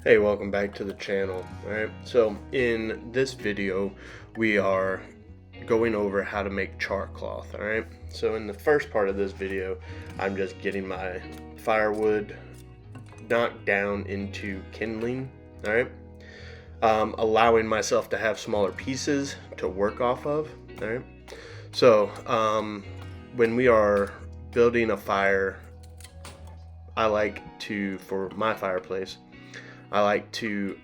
Hey, welcome back to the channel. Alright, so in this video we are going over how to make char cloth. Alright, so in the first part of this video I'm just getting my firewood knocked down into kindling. Alright, allowing myself to have smaller pieces to work off of. Alright, so when we are building a fire, I like to, for my fireplace, I like to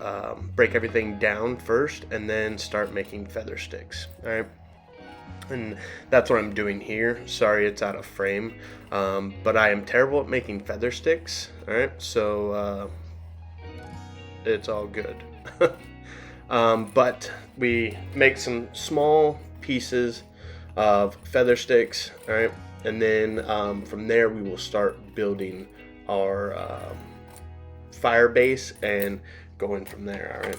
break everything down first and then start making feather sticks. All right, and that's what I'm doing here. Sorry it's out of frame, but I am terrible at making feather sticks. All right, so it's all good. But we make some small pieces of feather sticks. All right, and then from there we will start building our fire base and going from there. All right.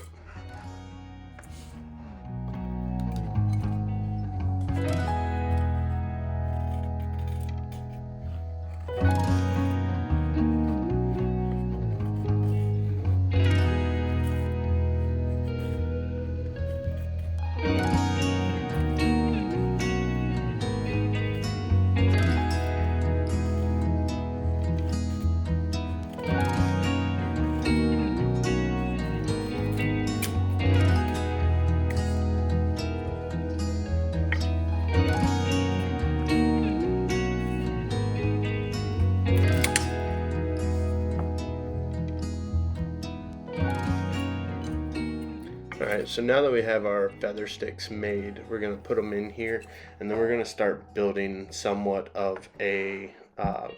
Alright, so now that we have our feather sticks made, we're going to put them in here, and then we're going to start building somewhat of a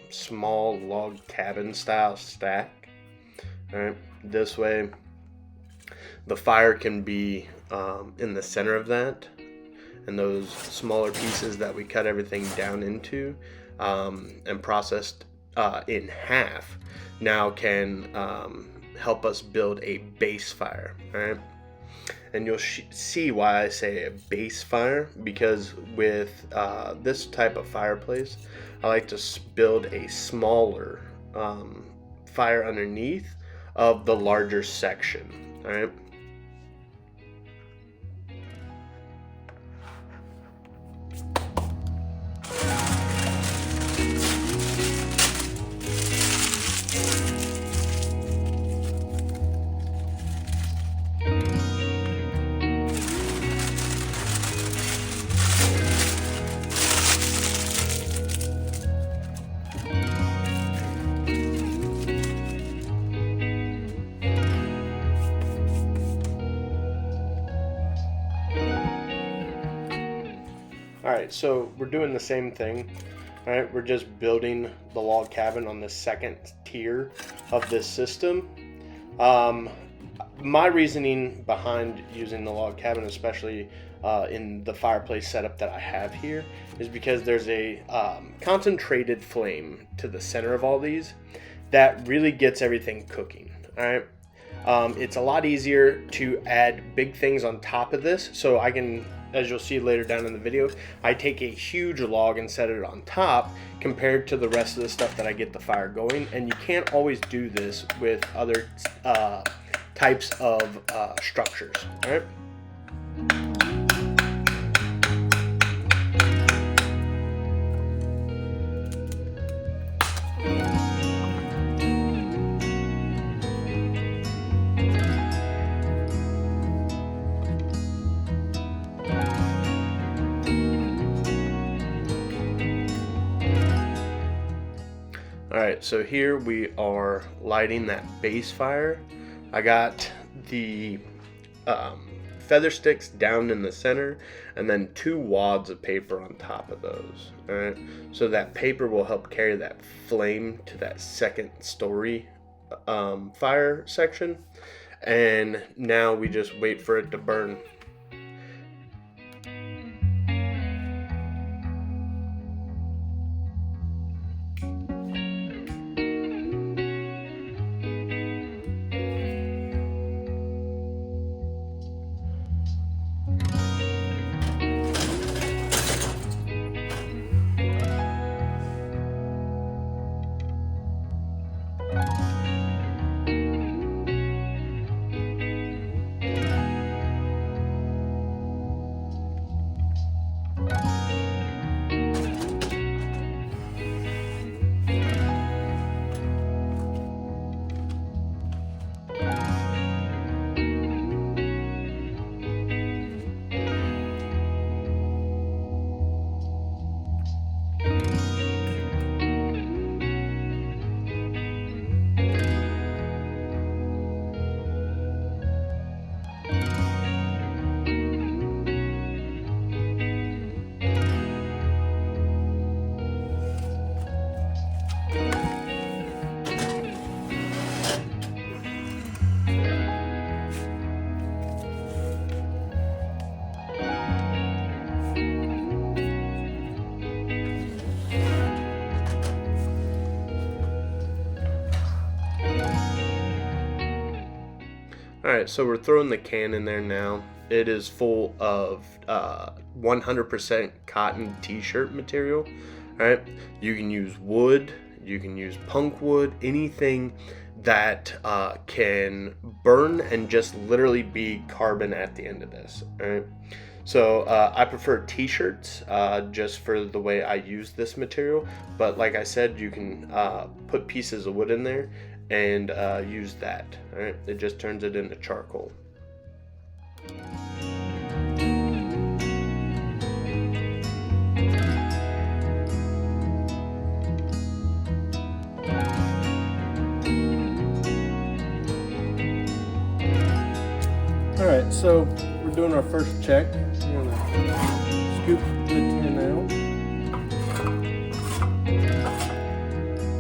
small log cabin style stack. Alright, this way the fire can be in the center of that, and those smaller pieces that we cut everything down into and processed in half now can help us build a base fire. Alright, and you'll see why I say a base fire, because with this type of fireplace I like to build a smaller fire underneath of the larger section. Alright, Alright, so we're doing the same thing. Alright, we're just building the log cabin on the second tier of this system. My reasoning behind using the log cabin, especially in the fireplace setup that I have here, is because there's a concentrated flame to the center of all these that really gets everything cooking. Alright, it's a lot easier to add big things on top of this, so I can, as you'll see later down in the video, I take a huge log and set it on top compared to the rest of the stuff that I get the fire going. And you can't always do this with other types of structures. All right. Alright, so here we are lighting that base fire. I got the feather sticks down in the center and then 2 wads of paper on top of those. Alright, so that paper will help carry that flame to that second story fire section, and now we just wait for it to burn. Alright, so we're throwing the can in there now. It is full of 100% cotton t-shirt material. Alright, you can use wood, you can use punk wood, anything that can burn and just literally be carbon at the end of this. Alright, so I prefer t-shirts just for the way I use this material, but like I said, you can put pieces of wood in there and use that. All right, it just turns it into charcoal. All right, so we're doing our first check. We're gonna scoop the tin out.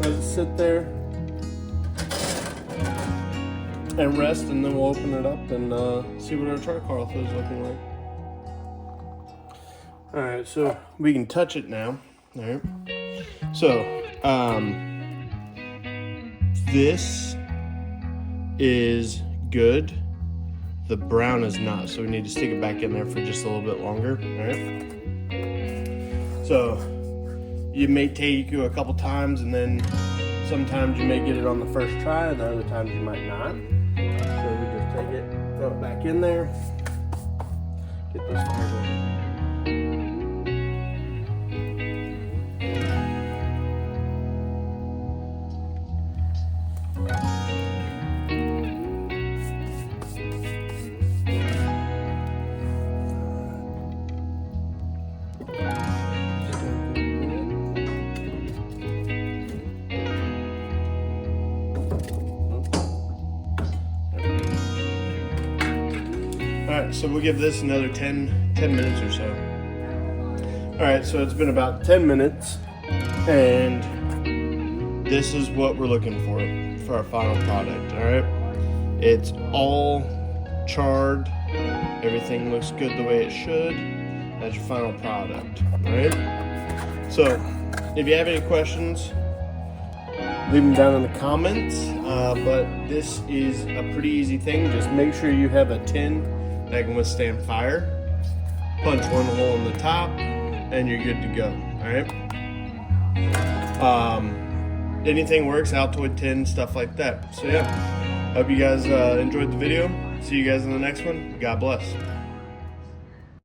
Let it sit there and rest, and then we'll open it up and see what our char cloth is looking like. All right, so we can touch it now. All right, so this is good. The brown is not, so we need to stick it back in there for just a little bit longer. All right, so you may take you a couple times, and then sometimes you may get it on the first try, and other times you might not. So we just take it, throw it back in there, get this fire going. Alright, so we'll give this another 10 minutes or so. Alright, so it's been about 10 minutes, and this is what we're looking for our final product. Alright, it's all charred, everything looks good the way it should. That's your final product. Alright, so if you have any questions, leave them down in the comments, but this is a pretty easy thing. Just make sure you have a tin that can withstand fire. Punch one hole in the top and you're good to go. All right, anything works, Altoid tin, stuff like that. So yeah, hope you guys enjoyed the video. See you guys in the next one. God bless.